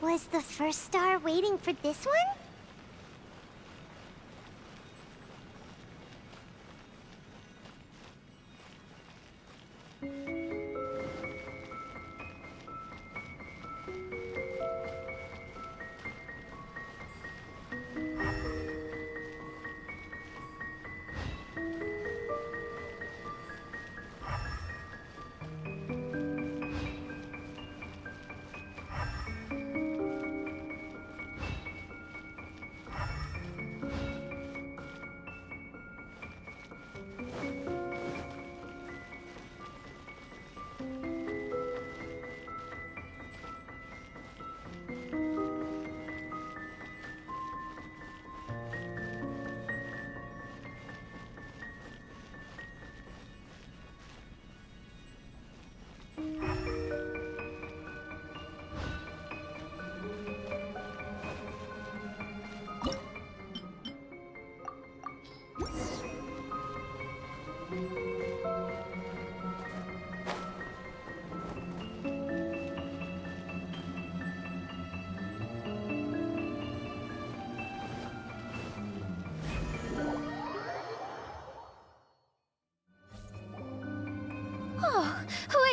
Was the first star waiting for this one?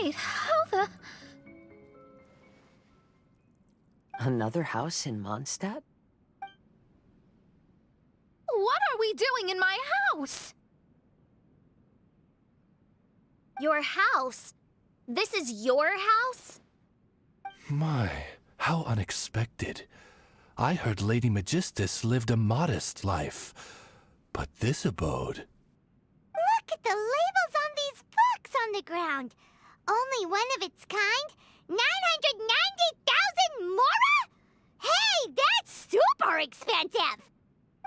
Wait, how the... Another house in Mondstadt? What are we doing in my house? Your house? This is your house? My, how unexpected. I heard Lady Magistus lived a modest life, but this abode... Look at the labels on these books on the ground. Only one of its kind? 990,000 mora? Hey, that's super expensive!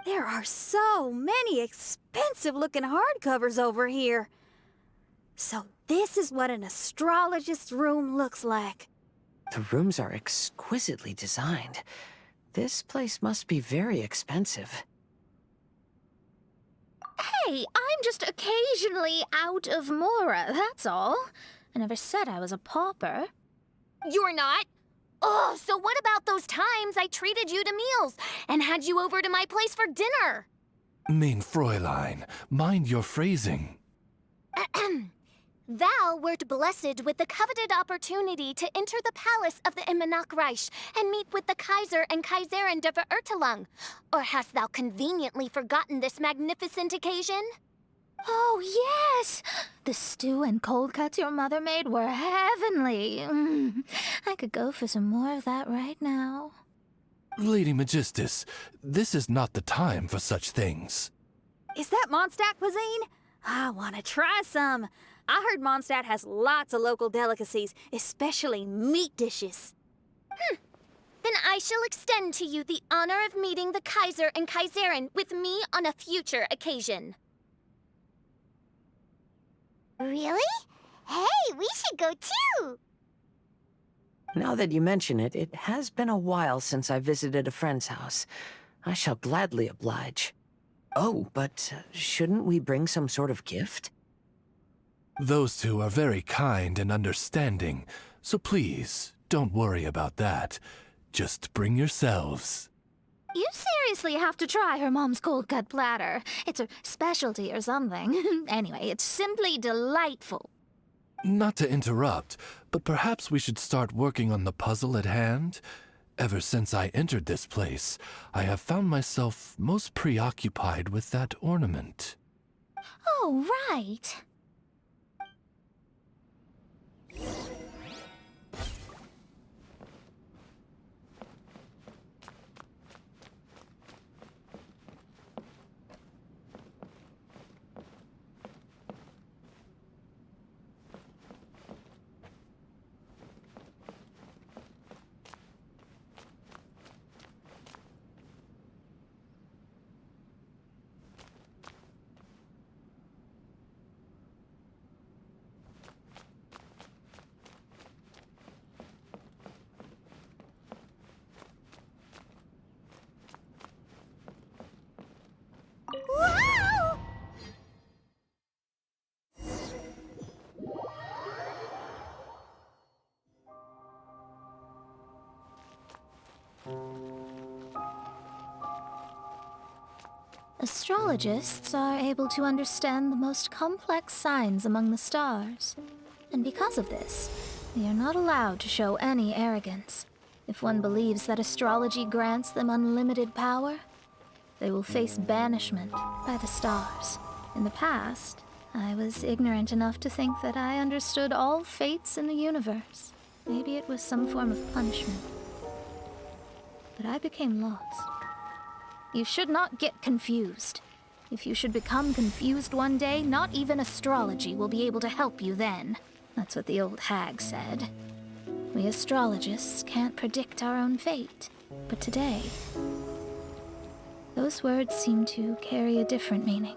There are so many expensive-looking hardcovers over here. So this is what an astrologist's room looks like. The rooms are exquisitely designed. This place must be very expensive. Hey, I'm just occasionally out of Mora, that's all. I never said I was a pauper. You're not? Oh, so what about those times I treated you to meals and had you over to my place for dinner? Mein Fräulein, mind your phrasing. Thou wert blessed with the coveted opportunity to enter the palace of the Immenachreich and meet with the Kaiser and Kaiserin der Verurteilung. Or hast thou conveniently forgotten this magnificent occasion? Oh, yes! The stew and cold cuts your mother made were heavenly. I could go for some more of that right now. Lady Magistus, this is not the time for such things. Is that Mondstadt cuisine? I want to try some. I heard Mondstadt has lots of local delicacies, especially meat dishes. Then I shall extend to you the honor of meeting the Kaiser and Kaiserin with me on a future occasion. Really? Hey, we should go too! Now that you mention it, it has been a while since I visited a friend's house. I shall gladly oblige. Oh, but shouldn't we bring some sort of gift? Those two are very kind and understanding, so please, don't worry about that. Just bring yourselves. You seriously have to try her mom's cold cut platter. It's her specialty or something. Anyway, it's simply delightful. Not to interrupt, but perhaps we should start working on the puzzle at hand? Ever since I entered this place, I have found myself most preoccupied with that ornament. Oh, right. Wow! Astrologists are able to understand the most complex signs among the stars. And because of this, they are not allowed to show any arrogance. If one believes that astrology grants them unlimited power, they will face banishment by the stars. In the past, I was ignorant enough to think that I understood all fates in the universe. Maybe it was some form of punishment. But I became lost. You should not get confused. If you should become confused one day, not even astrology will be able to help you then. That's what the old hag said. We astrologists can't predict our own fate. But today, those words seem to carry a different meaning.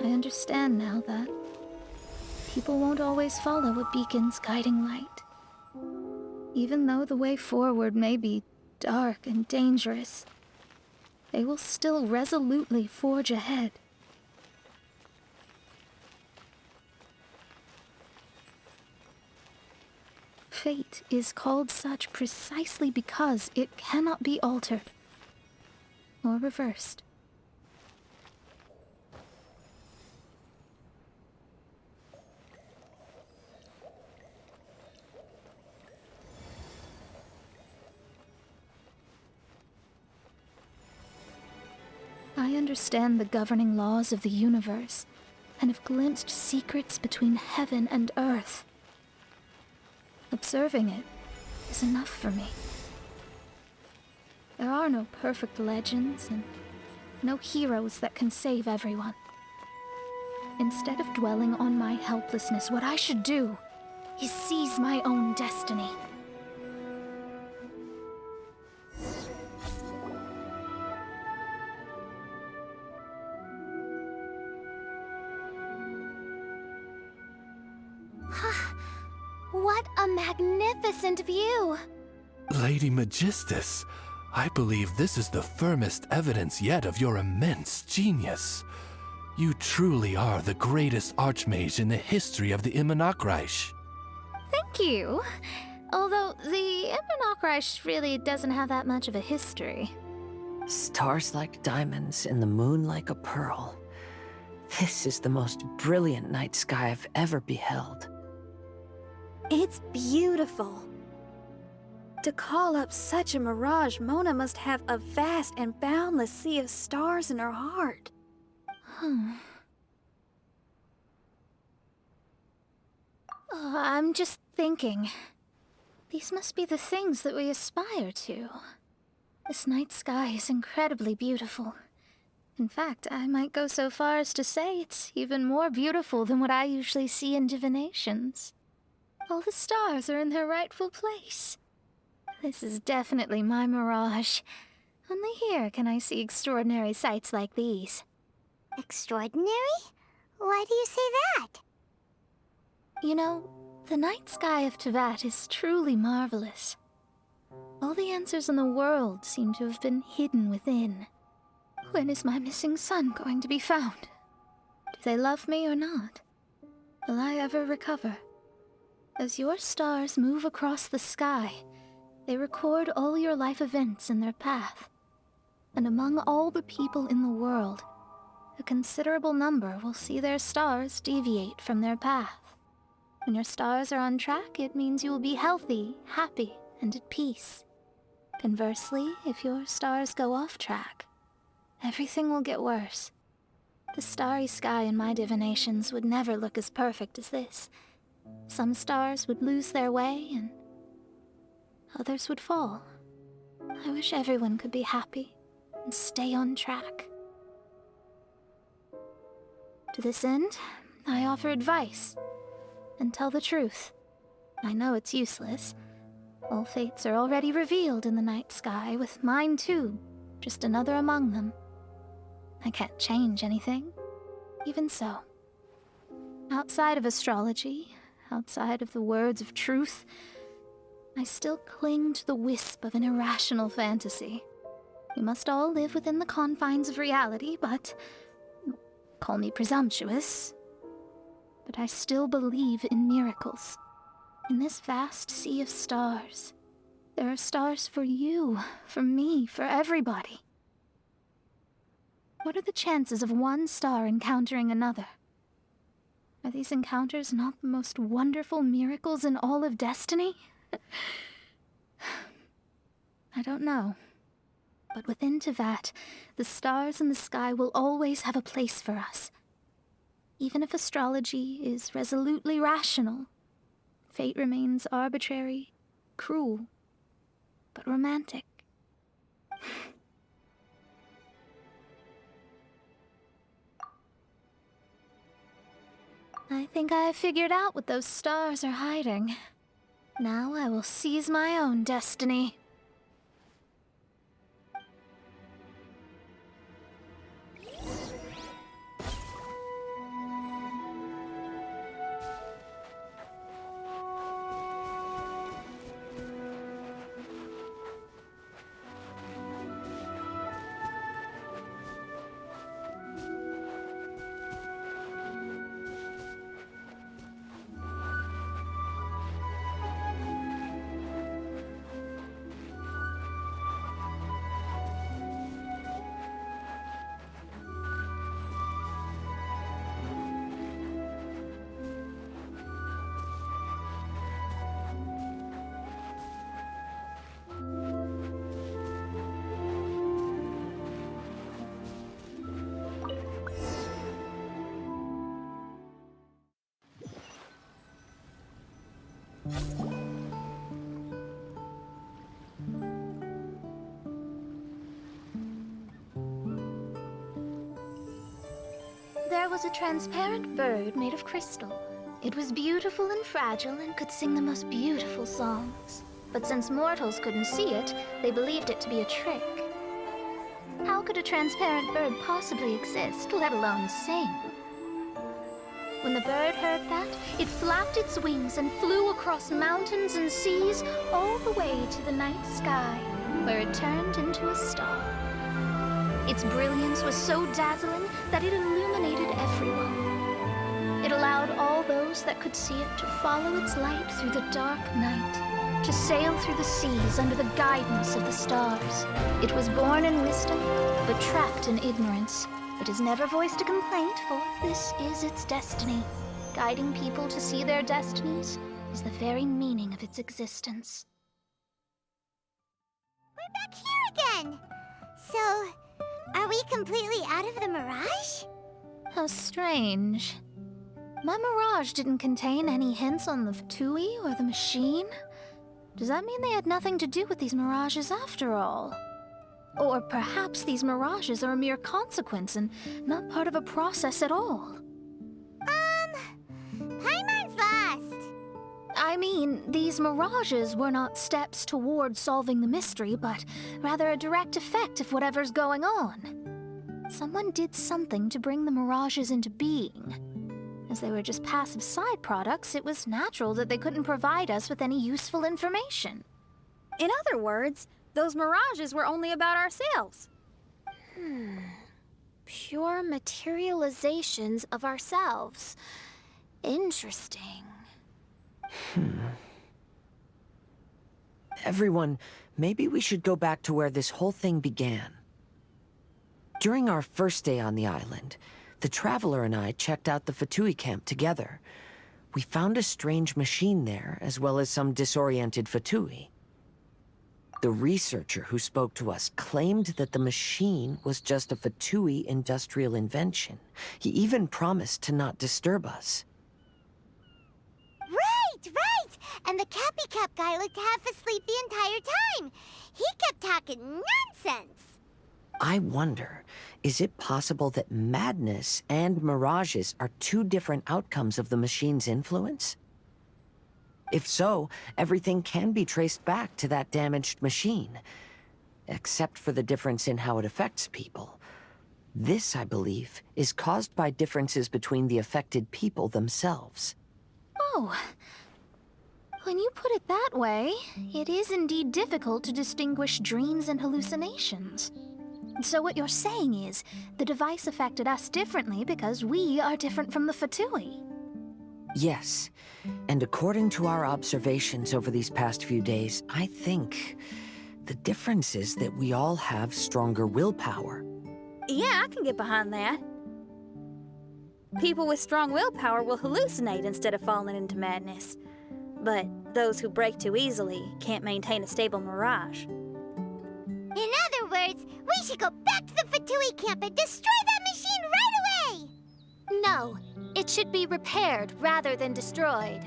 I understand now that people won't always follow a beacon's guiding light. Even though the way forward may be dark and dangerous, they will still resolutely forge ahead. Fate is called such precisely because it cannot be altered or reversed. I understand the governing laws of the universe, and have glimpsed secrets between heaven and earth. Observing it is enough for me. There are no perfect legends, and no heroes that can save everyone. Instead of dwelling on my helplessness, what I should do is seize my own destiny. What a magnificent view! Lady Magistus, I believe this is the firmest evidence yet of your immense genius. You truly are the greatest archmage in the history of the Immonokreich. Thank you. Although the Immonokreich really doesn't have that much of a history. Stars like diamonds and the moon like a pearl. This is the most brilliant night sky I've ever beheld. It's beautiful. To call up such a mirage, Mona must have a vast and boundless sea of stars in her heart. I'm just thinking. These must be the things that we aspire to. This night sky is incredibly beautiful. In fact, I might go so far as to say it's even more beautiful than what I usually see in divinations. All the stars are in their rightful place. This is definitely my mirage. Only here can I see extraordinary sights like these. Extraordinary? Why do you say that? You know, the night sky of Tevat is truly marvelous. All the answers in the world seem to have been hidden within. When is my missing son going to be found? Do they love me or not? Will I ever recover? As your stars move across the sky, they record all your life events in their path. And among all the people in the world, a considerable number will see their stars deviate from their path. When your stars are on track, it means you will be healthy, happy, and at peace. Conversely, if your stars go off track, everything will get worse. The starry sky in my divinations would never look as perfect as this. Some stars would lose their way, and others would fall. I wish everyone could be happy and stay on track. To this end, I offer advice and tell the truth. I know it's useless. All fates are already revealed in the night sky, with mine too, just another among them. I can't change anything. Even so, outside of astrology, outside of the words of truth, I still cling to the wisp of an irrational fantasy. We must all live within the confines of reality, but call me presumptuous. But I still believe in miracles. In this vast sea of stars, there are stars for you, for me, for everybody. What are the chances of one star encountering another? Are these encounters not the most wonderful miracles in all of destiny? I don't know. But within Tevat, the stars in the sky will always have a place for us. Even if astrology is resolutely rational, fate remains arbitrary, cruel, but romantic. I think I have figured out what those stars are hiding. Now I will seize my own destiny. There was a transparent bird made of crystal. It was beautiful and fragile and could sing the most beautiful songs. But since mortals couldn't see it, they believed it to be a trick. How could a transparent bird possibly exist, let alone sing? When the bird heard that, it flapped its wings and flew across mountains and seas all the way to the night sky, where it turned into a star. Its brilliance was so dazzling that it illuminated everyone. It allowed all those that could see it to follow its light through the dark night, to sail through the seas under the guidance of the stars. It was born in wisdom, but trapped in ignorance. It has never voiced a complaint, for this is its destiny. Guiding people to see their destinies is the very meaning of its existence. We're back here again! So, are we completely out of the mirage? How strange. My mirage didn't contain any hints on the Fatui or the machine. Does that mean they had nothing to do with these mirages after all? Or perhaps these mirages are a mere consequence and not part of a process at all? Paimon's lost. I mean, these mirages were not steps toward solving the mystery, but rather a direct effect of whatever's going on. Someone did something to bring the mirages into being. As they were just passive side products, it was natural that they couldn't provide us with any useful information. In other words, those mirages were only about ourselves. Pure materializations of ourselves. Interesting. Everyone, maybe we should go back to where this whole thing began. During our first day on the island, the Traveler and I checked out the Fatui camp together. We found a strange machine there, as well as some disoriented Fatui. The researcher who spoke to us claimed that the machine was just a Fatui industrial invention. He even promised to not disturb us. Right! And the Cappy Cap guy looked half asleep the entire time. He kept talking nonsense. I wonder, is it possible that madness and mirages are two different outcomes of the machine's influence? If so, everything can be traced back to that damaged machine, except for the difference in how it affects people. This, I believe, is caused by differences between the affected people themselves. Oh. When you put it that way, it is indeed difficult to distinguish dreams and hallucinations. So what you're saying is, the device affected us differently because we are different from the Fatui. Yes, and according to our observations over these past few days, I think the difference is that we all have stronger willpower. Yeah, I can get behind that. People with strong willpower will hallucinate instead of falling into madness. But those who break too easily can't maintain a stable mirage. In other words, we should go back to the Fatui camp and destroy that machine right away! No, it should be repaired rather than destroyed.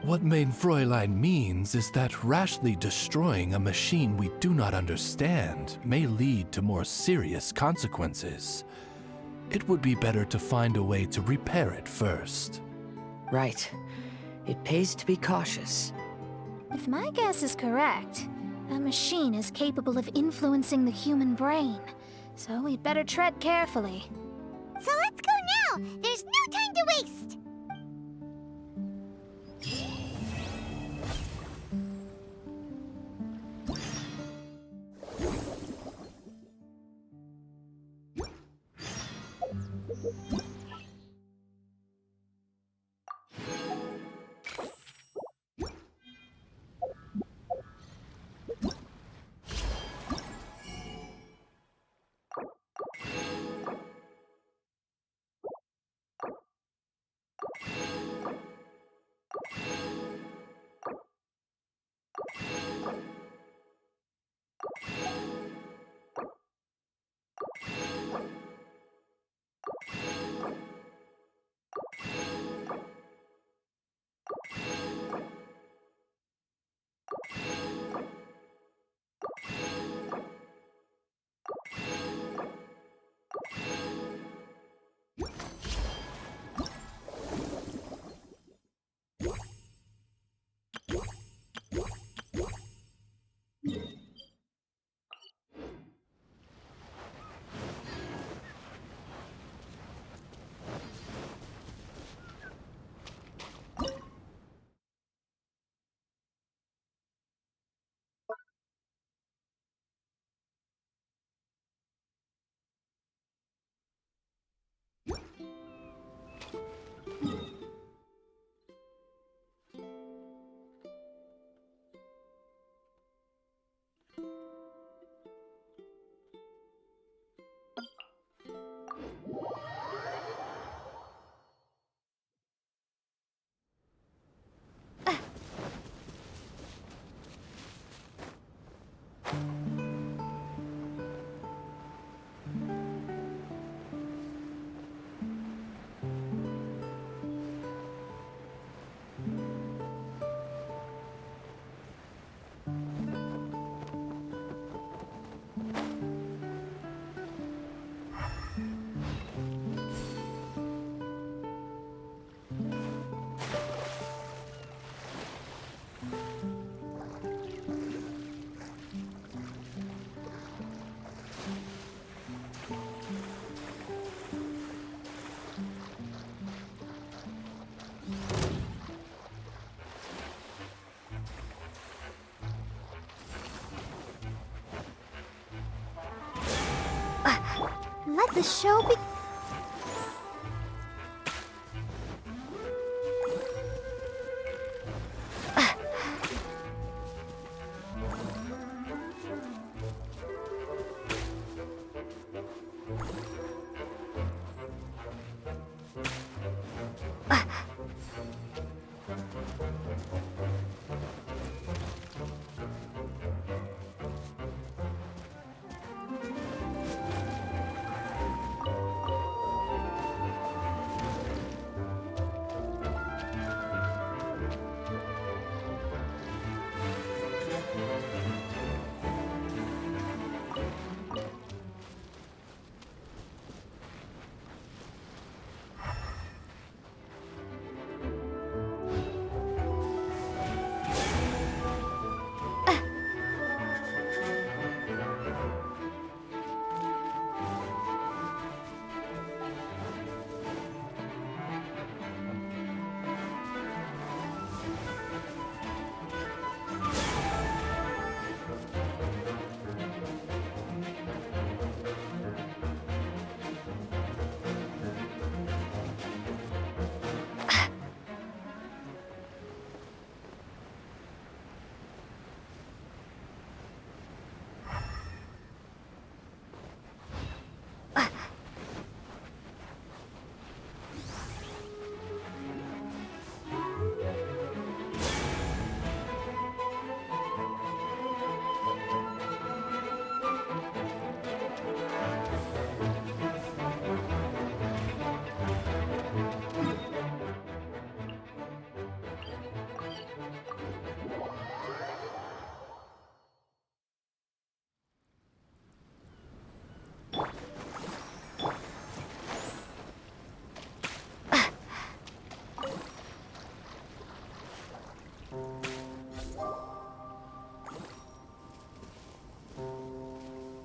What Mein Fräulein means is that rashly destroying a machine we do not understand may lead to more serious consequences. It would be better to find a way to repair it first. Right. It pays to be cautious. If my guess is correct, that machine is capable of influencing the human brain, so we'd better tread carefully. So let's go now! There's no time to waste! The show be-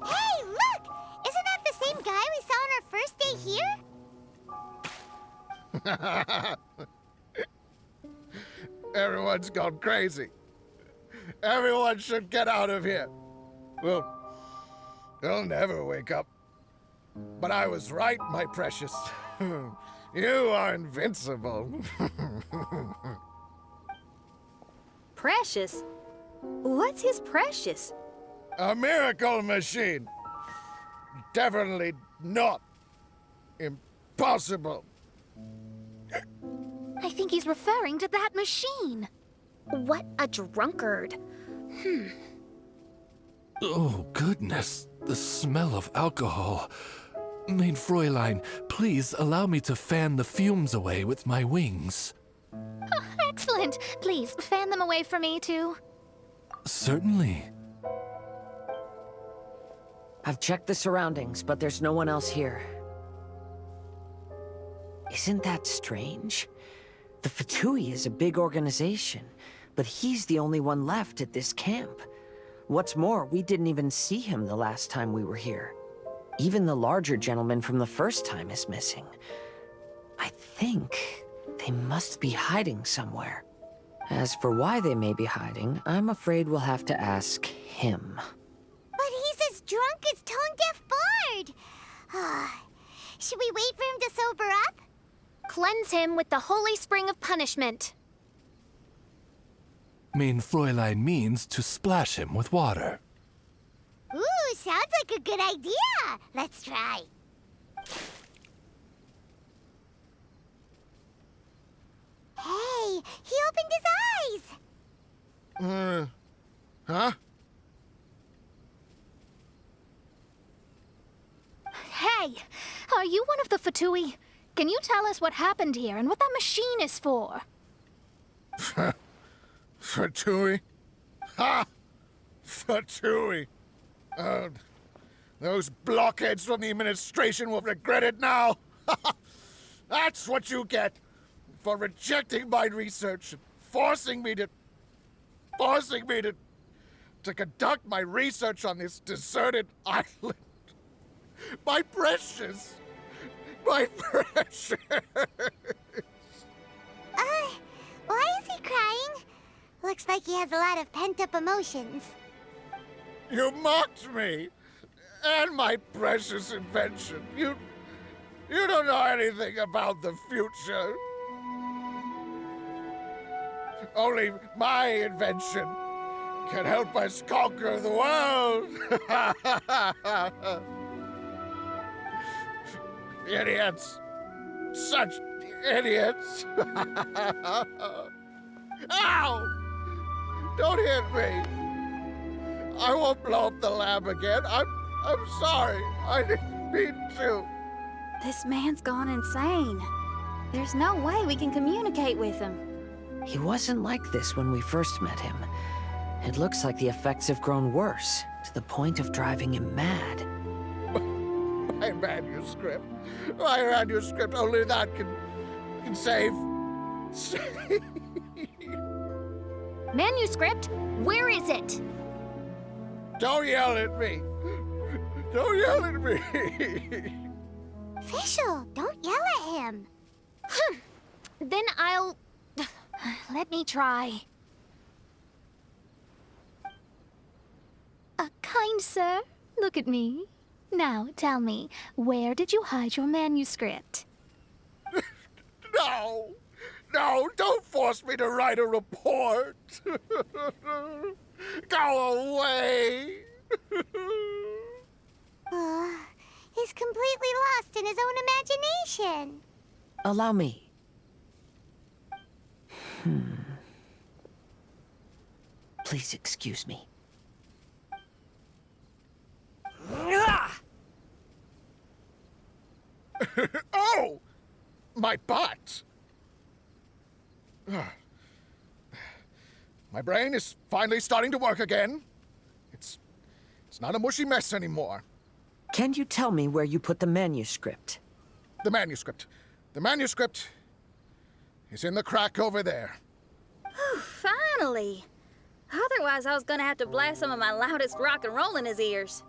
Hey, look! Isn't that the same guy we saw on our first day here? Everyone's gone crazy. Everyone should get out of here. Well, they'll never wake up. But I was right, my precious. You are invincible. Precious? What's his precious? A miracle machine. Definitely not impossible. I think he's referring to that machine. What a drunkard. Oh, goodness. The smell of alcohol. Maid Fräulein, please allow me to fan the fumes away with my wings. Excellent. Please, fan them away from me, too. Certainly. I've checked the surroundings, but there's no one else here. Isn't that strange? The Fatui is a big organization, but he's the only one left at this camp. What's more, we didn't even see him the last time we were here. Even the larger gentleman from the first time is missing. I think they must be hiding somewhere. As for why they may be hiding, I'm afraid we'll have to ask him. But he's as drunk as Tone-Deaf Bard. Should we wait for him to sober up? Cleanse him with the holy spring of punishment. Maid Fräulein means to splash him with water. Ooh, sounds like a good idea. Let's try. Hey, he opened his eyes. Huh? Hey, are you one of the Fatui? Can you tell us what happened here and what that machine is for? Fatui? Ha! Fatui! Those blockheads from the administration will regret it now. That's what you get for rejecting my research and forcing me to conduct my research on this deserted island. My precious! My precious! Why is he crying? Looks like he has a lot of pent-up emotions. You mocked me! And my precious invention. You don't know anything about the future. Only my invention can help us conquer the world. Idiots. Such idiots. Ow! Don't hit me. I won't blow up the lab again. I'm sorry. I didn't mean to. This man's gone insane. There's no way we can communicate with him. He wasn't like this when we first met him. It looks like the effects have grown worse, to the point of driving him mad. My manuscript. My manuscript. Only that can save. Manuscript? Where is it? Don't yell at me. Don't yell at me. Official, don't yell at him. Then I'll... Let me try. Kind sir, look at me. Now, tell me, where did you hide your manuscript? No. No, don't force me to write a report. Go away. He's completely lost in his own imagination. Allow me. Please excuse me. Oh! My butt! My brain is finally starting to work again. It's not a mushy mess anymore. Can you tell me where you put the manuscript? The manuscript. The manuscript is in the crack over there. Finally! Otherwise, I was gonna have to blast some of my loudest rock and roll in his ears.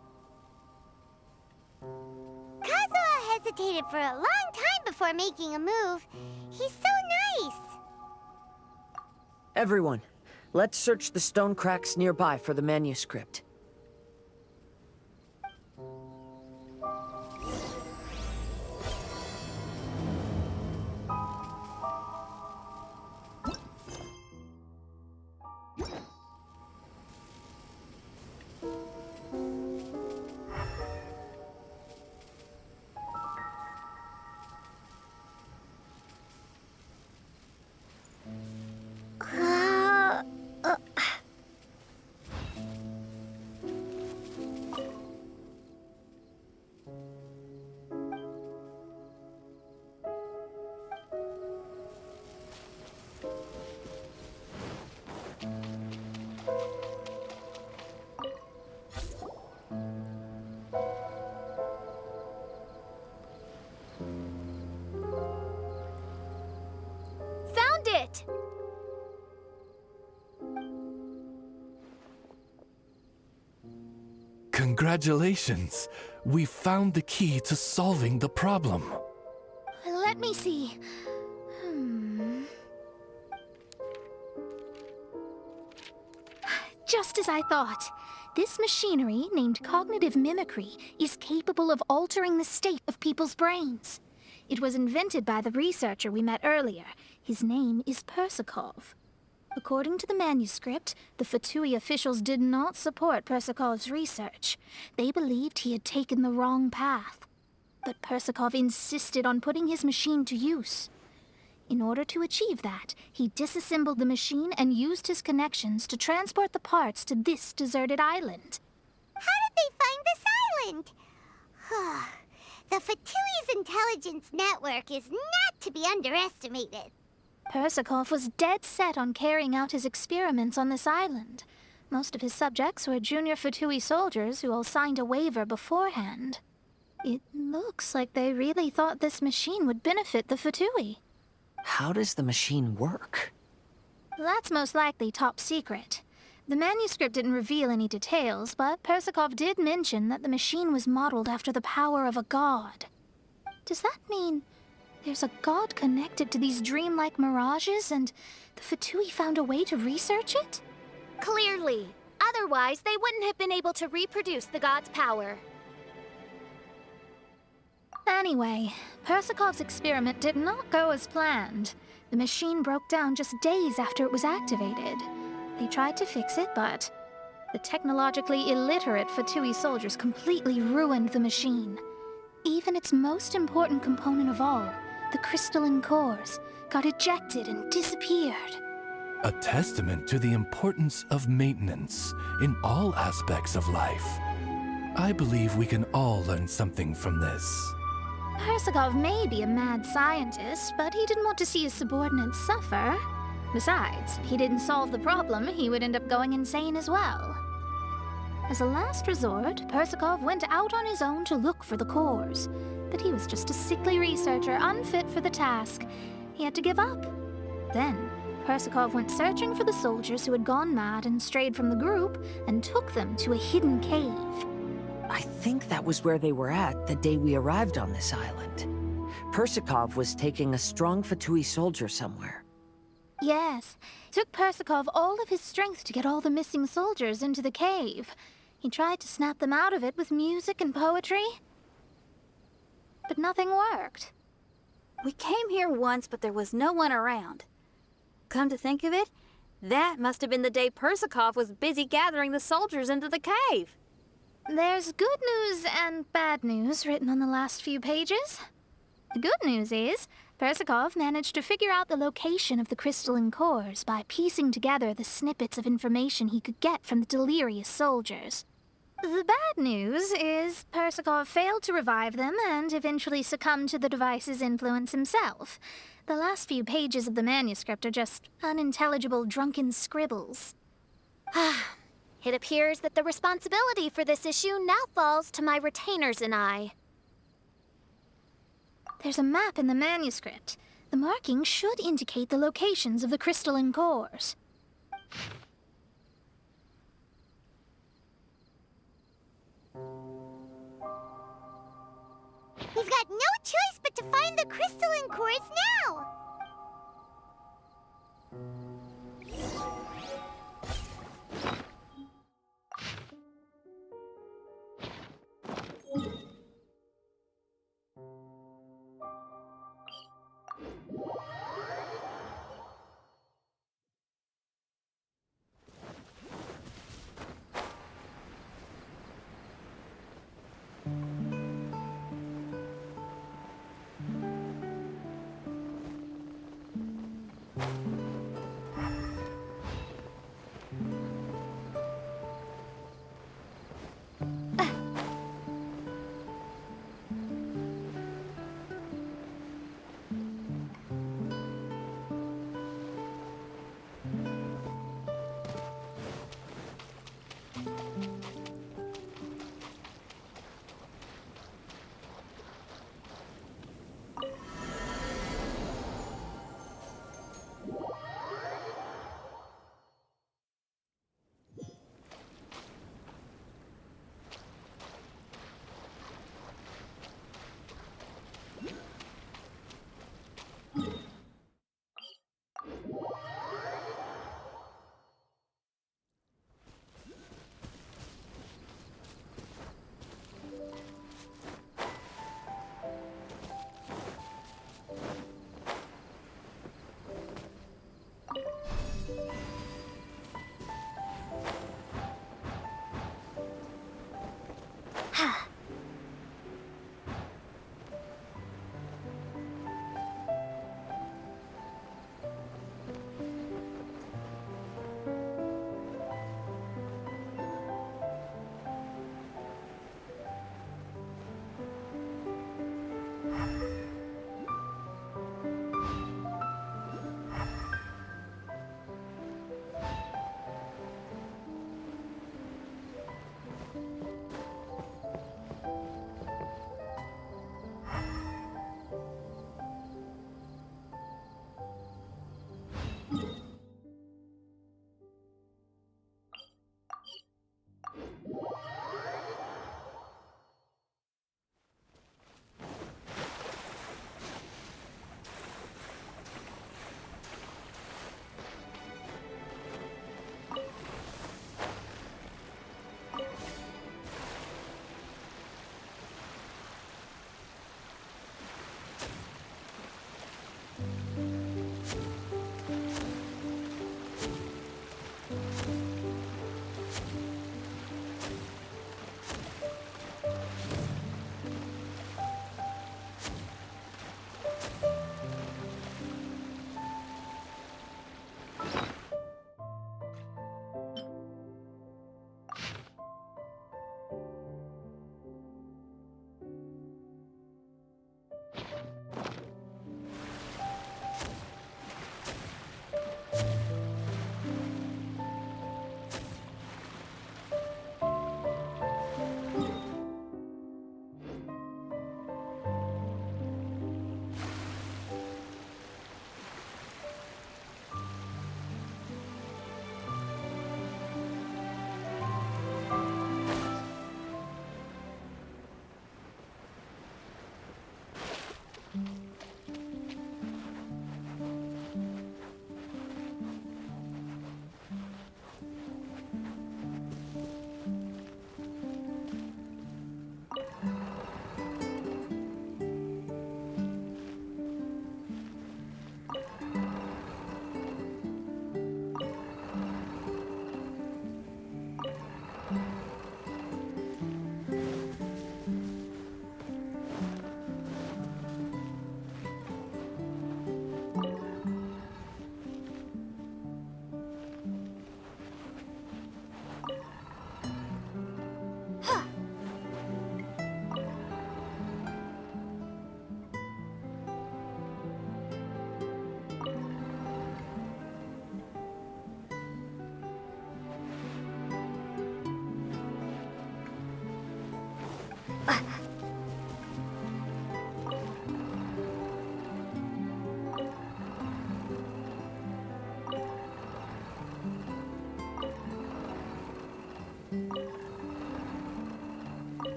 Kazuha hesitated for a long time before making a move. He's so nice. Everyone, let's search the stone cracks nearby for the manuscript. Found it! Congratulations! We found the key to solving the problem. Let me see. Just as I thought. This machinery, named cognitive mimicry, is capable of altering the state of people's brains. It was invented by the researcher we met earlier. His name is Persakov. According to the manuscript, the Fatui officials did not support Persakov's research. They believed he had taken the wrong path. But Persakov insisted on putting his machine to use. In order to achieve that, he disassembled the machine and used his connections to transport the parts to this deserted island. How did they find this island? The Fatui's intelligence network is not to be underestimated. Persakov was dead set on carrying out his experiments on this island. Most of his subjects were junior Fatui soldiers who all signed a waiver beforehand. It looks like they really thought this machine would benefit the Fatui. How does the machine work? That's most likely top secret. The manuscript didn't reveal any details, but Persakov did mention that the machine was modeled after the power of a god. Does that mean there's a god connected to these dreamlike mirages, and the Fatui found a way to research it? Clearly. Otherwise, they wouldn't have been able to reproduce the god's power. Anyway, Persikov's experiment did not go as planned. The machine broke down just days after it was activated. They tried to fix it, but the technologically illiterate Fatui soldiers completely ruined the machine. Even its most important component of all, the crystalline cores, got ejected and disappeared. A testament to the importance of maintenance in all aspects of life. I believe we can all learn something from this. Persikov may be a mad scientist, but he didn't want to see his subordinates suffer. Besides, if he didn't solve the problem, he would end up going insane as well. As a last resort, Persikov went out on his own to look for the cores. But he was just a sickly researcher, unfit for the task. He had to give up. Then, Persikov went searching for the soldiers who had gone mad and strayed from the group, and took them to a hidden cave. I think that was where they were at the day we arrived on this island. Persikov was taking a strong Fatui soldier somewhere. Yes, it took Persikov all of his strength to get all the missing soldiers into the cave. He tried to snap them out of it with music and poetry, but nothing worked. We came here once, but there was no one around. Come to think of it, that must have been the day Persikov was busy gathering the soldiers into the cave. There's good news and bad news written on the last few pages. The good news is, Persikov managed to figure out the location of the crystalline cores by piecing together the snippets of information he could get from the delirious soldiers. The bad news is Persikov failed to revive them and eventually succumbed to the device's influence himself. The last few pages of the manuscript are just unintelligible drunken scribbles. It appears that the responsibility for this issue now falls to my retainers and I. There's a map in the manuscript. The markings should indicate the locations of the crystalline cores. We've got no choice but to find the crystalline cores now!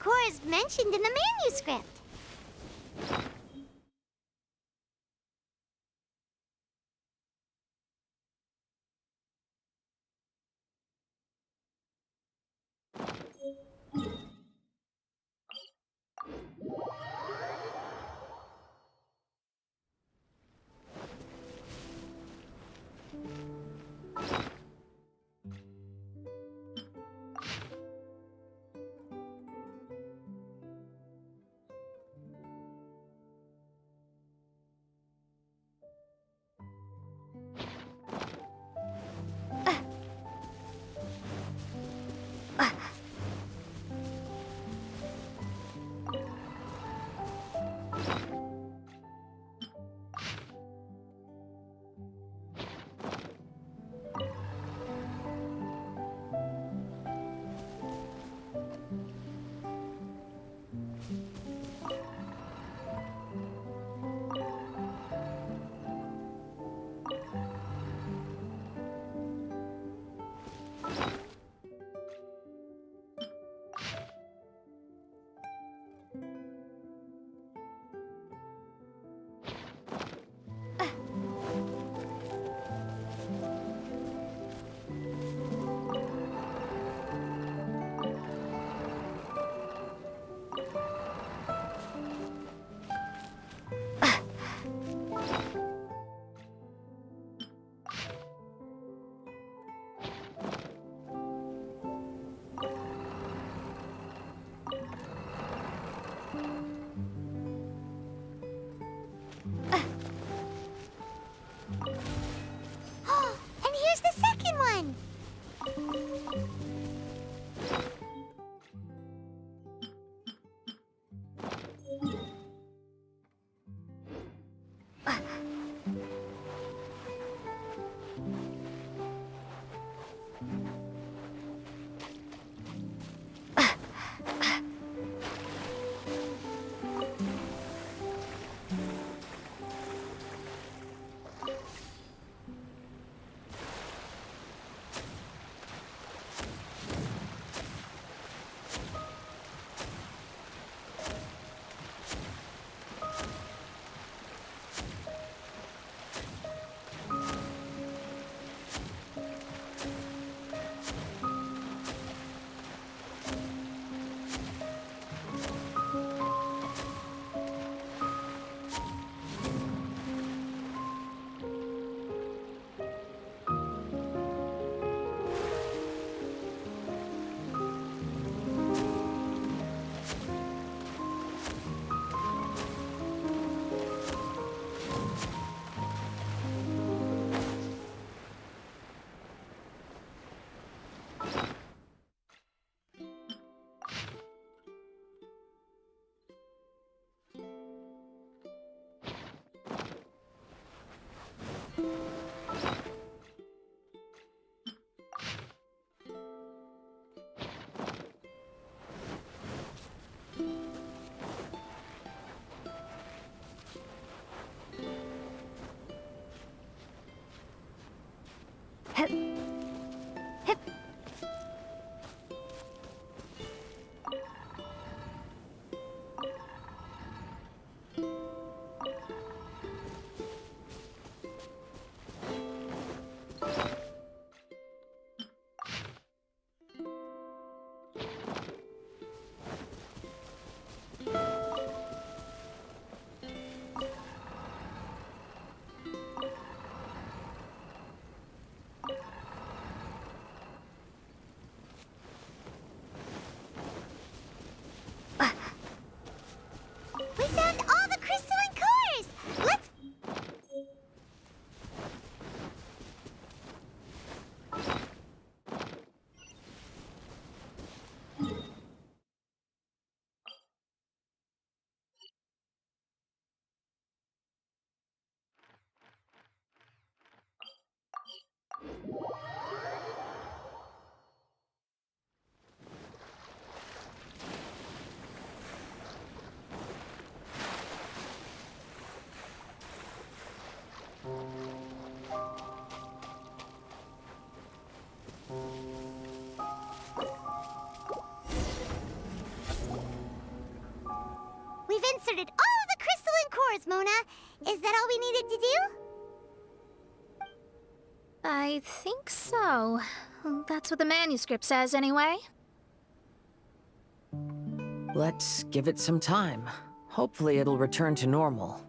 cores mentioned in the manuscript. And here's the second one. Mona. Is that all we needed to do? I think so. That's what the manuscript says, anyway. Let's give it some time. Hopefully it'll return to normal.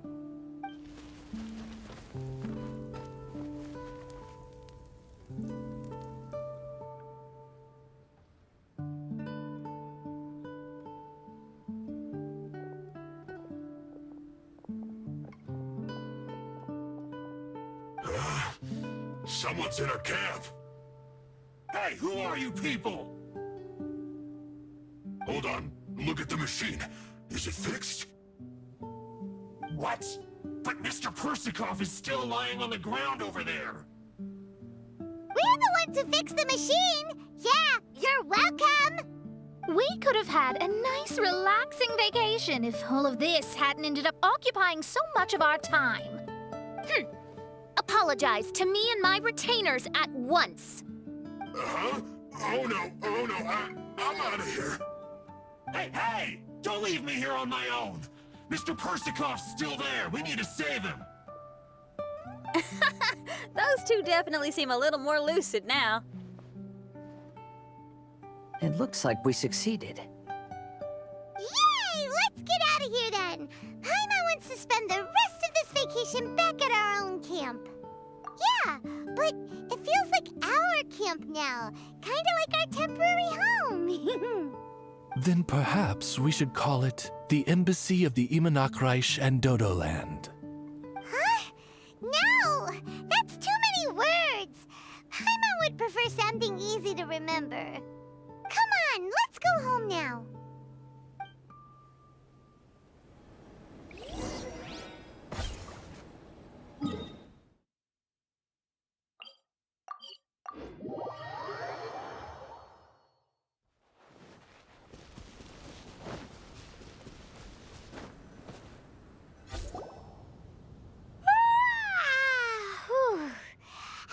Someone's in our camp. Hey, who are you people? Hold on. Look at the machine. Is it fixed? What? But Mr. Persikov is still lying on the ground over there. We're the ones who fixed the machine! Yeah, you're welcome! We could have had a nice, relaxing vacation if all of this hadn't ended up occupying so much of our time. Apologize to me and my retainers at once. Uh-huh? Oh no, I'm out of here. Hey! Don't leave me here on my own. Mr. Persikov's still there. We need to save him. Those two definitely seem a little more lucid now. It looks like we succeeded. Yay! Let's get out of here then! Paimon wants to spend the rest of this vacation back at our own camp. Yeah, but it feels like our camp now. Kinda like our temporary home. Then perhaps we should call it the Embassy of the Imanakreich and Dodoland. Huh? No! That's too many words! Paimon would prefer something easy to remember. Come on, let's go home now.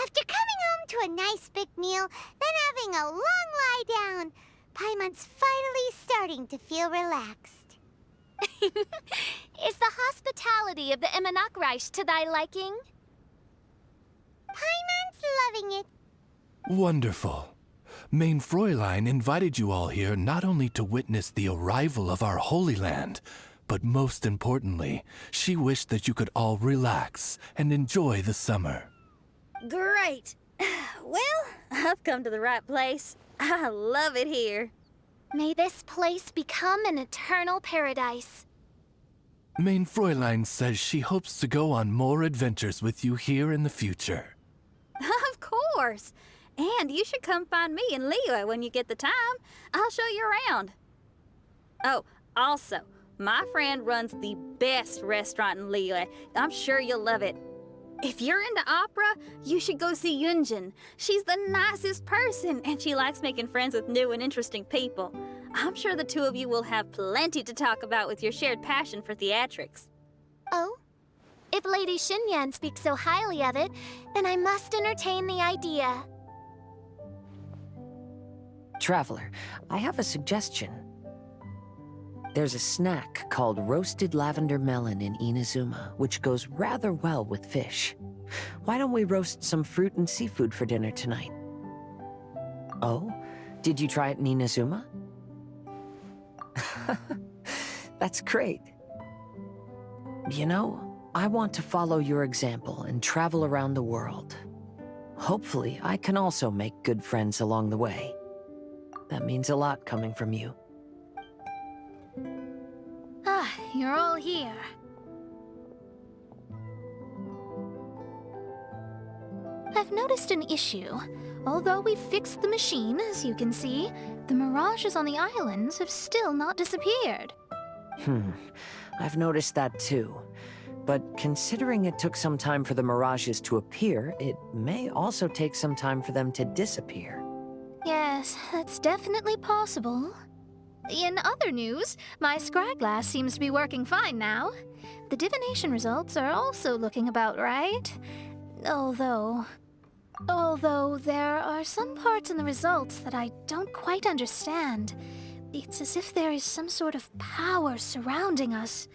After coming home to a nice big meal, then having a long lie down, Paimon's finally starting to feel relaxed. Is the hospitality of the Imanakreich to thy liking? Paimon's loving it. Wonderful. Main Fräulein invited you all here not only to witness the arrival of our Holy Land, but most importantly, she wished that you could all relax and enjoy the summer. Great. Well, I've come to the right place. I love it here. May this place become an eternal paradise. Main Fräulein says she hopes to go on more adventures with you here in the future. Of course. And you should come find me in Liyue when you get the time. I'll show you around. Oh, also, my friend runs the best restaurant in Liyue. I'm sure you'll love it. If you're into opera, you should go see Yunjin. She's the nicest person, and she likes making friends with new and interesting people. I'm sure the two of you will have plenty to talk about with your shared passion for theatrics. Oh? If Lady Xinyan speaks so highly of it, then I must entertain the idea. Traveler, I have a suggestion. There's a snack called roasted lavender melon in Inazuma, which goes rather well with fish. Why don't we roast some fruit and seafood for dinner tonight? Oh? Did you try it in Inazuma? That's great. You know, I want to follow your example and travel around the world. Hopefully, I can also make good friends along the way. That means a lot coming from you. You're all here. I've noticed an issue. Although we've fixed the machine, as you can see, the mirages on the islands have still not disappeared. I've noticed that too. But considering it took some time for the mirages to appear, it may also take some time for them to disappear. Yes, that's definitely possible. In other news, my scryglass seems to be working fine now. The divination results are also looking about right. Although there are some parts in the results that I don't quite understand. It's as if there is some sort of power surrounding us.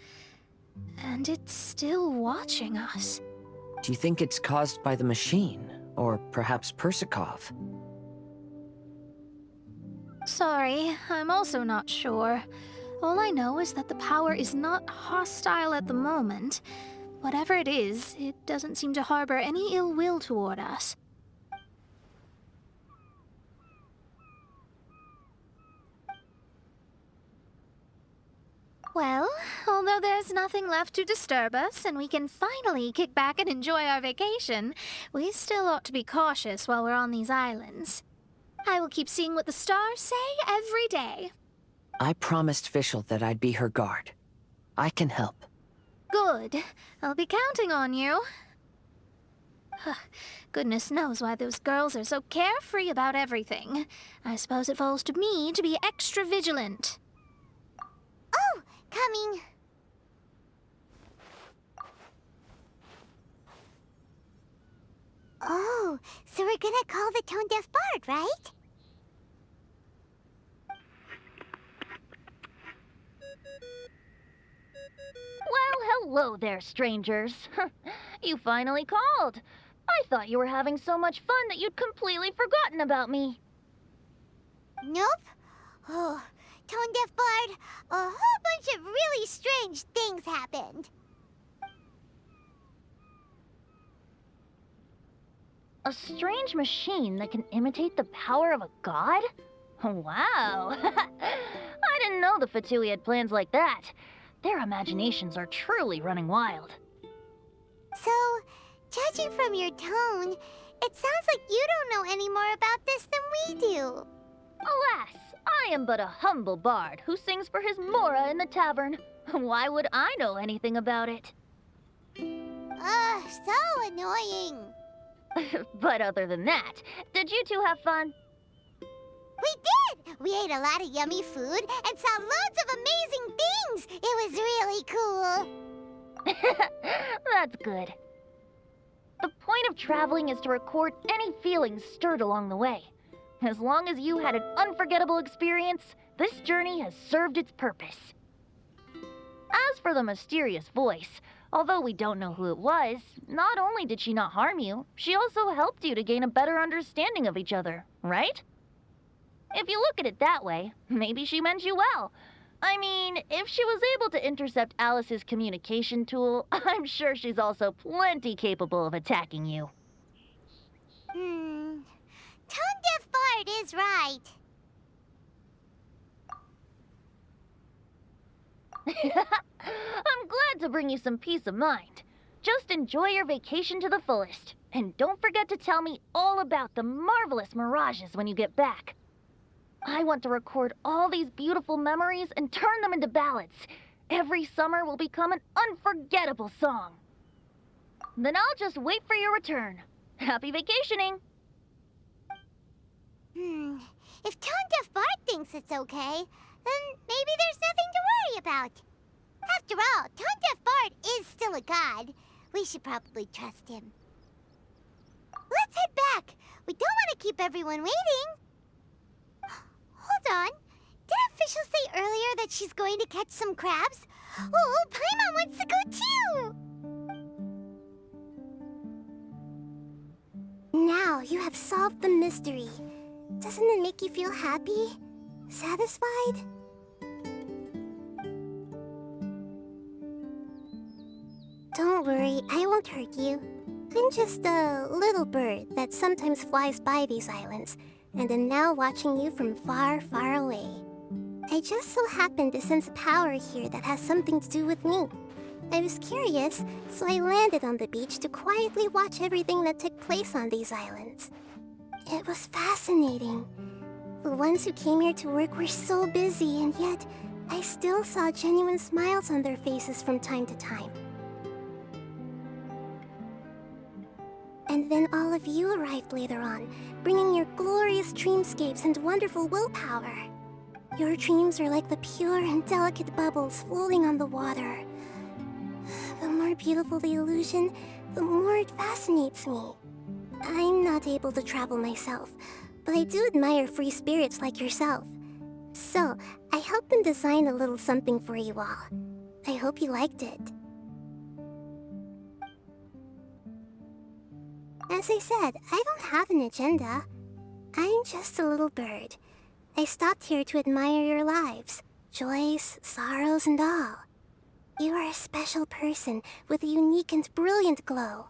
And it's still watching us. Do you think it's caused by the machine? Or perhaps Persikov? Sorry, I'm also not sure. All I know is that the power is not hostile at the moment. Whatever it is, it doesn't seem to harbor any ill will toward us. Well, although there's nothing left to disturb us and we can finally kick back and enjoy our vacation, we still ought to be cautious while we're on these islands. I will keep seeing what the stars say every day. I promised Fischl that I'd be her guard. I can help. Good. I'll be counting on you. Goodness knows why those girls are so carefree about everything. I suppose it falls to me to be extra vigilant. Oh, coming. Oh, so we're gonna call the tone-deaf bard, right? Well, hello there, strangers. You finally called. I thought you were having so much fun that you'd completely forgotten about me. Nope. Oh, tone-deaf bard, a whole bunch of really strange things happened. A strange machine that can imitate the power of a god? Wow. I didn't know the Fatui had plans like that. Their imaginations are truly running wild. So, judging from your tone, it sounds like you don't know any more about this than we do. Alas, I am but a humble bard who sings for his Mora in the tavern. Why would I know anything about it? Ugh, so annoying. But other than that, did you two have fun? We did! We ate a lot of yummy food and saw loads of amazing things! It was really cool! That's good. The point of traveling is to record any feelings stirred along the way. As long as you had an unforgettable experience, this journey has served its purpose. As for the mysterious voice, although we don't know who it was, not only did she not harm you, she also helped you to gain a better understanding of each other, right? If you look at it that way, maybe she meant you well. I mean, if she was able to intercept Alice's communication tool, I'm sure she's also plenty capable of attacking you. Tone-deaf bard is right. I'm glad to bring you some peace of mind. Just enjoy your vacation to the fullest. And don't forget to tell me all about the marvelous mirages when you get back. I want to record all these beautiful memories and turn them into ballads. Every summer will become an unforgettable song. Then I'll just wait for your return. Happy vacationing! If Tone-deaf bard thinks it's okay, then maybe there's nothing to worry about. After all, Tone-deaf bard is still a god. We should probably trust him. Let's head back. We don't want to keep everyone waiting. Hold on. Didn't Fischl say earlier that she's going to catch some crabs? Oh, Paimon wants to go too! Now you have solved the mystery. Doesn't it make you feel happy? Satisfied? Don't worry, I won't hurt you. I'm just a little bird that sometimes flies by these islands, and am now watching you from far, far away. I just so happened to sense a power here that has something to do with me. I was curious, so I landed on the beach to quietly watch everything that took place on these islands. It was fascinating. The ones who came here to work were so busy, and yet I still saw genuine smiles on their faces from time to time. And then all of you arrived later on, bringing your glorious dreamscapes and wonderful willpower. Your dreams are like the pure and delicate bubbles floating on the water. The more beautiful the illusion, the more it fascinates me. I'm not able to travel myself, but I do admire free spirits like yourself. So, I helped them design a little something for you all. I hope you liked it. As I said, I don't have an agenda. I'm just a little bird. I stopped here to admire your lives, joys, sorrows, and all. You are a special person with a unique and brilliant glow.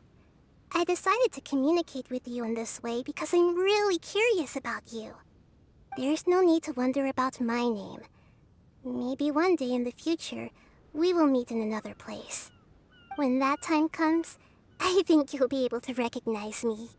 I decided to communicate with you in this way because I'm really curious about you. There's no need to wonder about my name. Maybe one day in the future, we will meet in another place. When that time comes, I think you'll be able to recognize me.